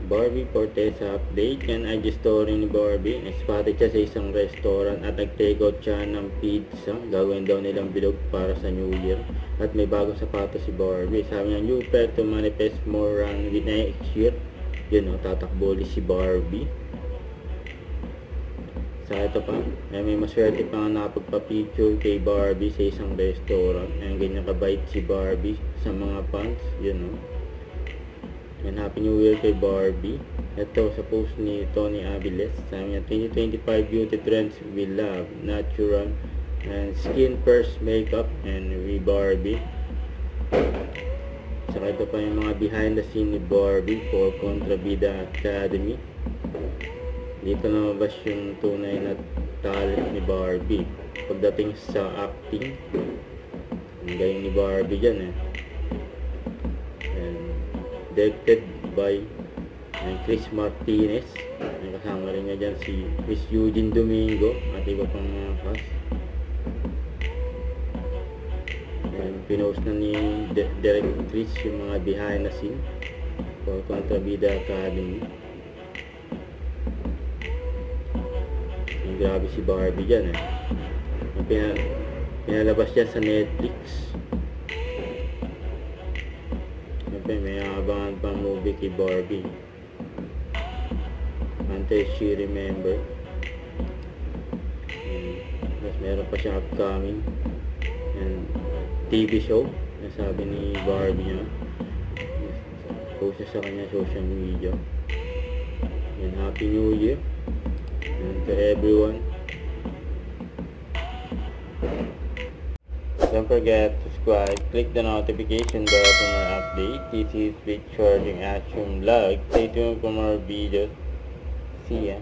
Barbie Fortesa update. Yan ay story ni Barbie. Spotted siya sa isang restaurant at nag-take out siya ng pizza. Gagawin daw nilang bilog para sa New Year. At may bagong sapatos si Barbie. Sabi niya, new pair to manifest more run with next year. Yun o, tatakbo ulit si Barbie. Sa ito pa, may maswerte pa nga nakapagpa-picture kay Barbie sa isang restaurant. Ayan, ganyan kabait si Barbie sa mga fans. Yun o. And Happy New Year kay Barbie. Ito sa post ni Tony Aviles. Sabi niya, 2025 beauty trends we love. Natural and skin first makeup and we Barbie. Saka ito pa yung mga behind the scene ni Barbie for Contrabida Academy. Dito lumabas yung tunay na talent ni Barbie pagdating sa acting. Ang galing ni Barbie dyan and directed by Chris Martinez. May kasama rin nga dyan si Chris Eugene Domingo at iba pang mga cast. And pinost na ni Derek Chris yung mga behind the scene for Contrabida Academy. Grabe si Barbie dyan pinalabas dyan sa Netflix. May abangan pang movie kay Barbie until she remember. Tapos meron pa siyang upcoming and TV show na sabi ni Barbie niya. Post niya sa kanya social media. And Happy New Year and to everyone. Don't forget to subscribe, click the notification bell for more updates. This is Big Charging Action Vlog. Stay tuned for more videos. See ya.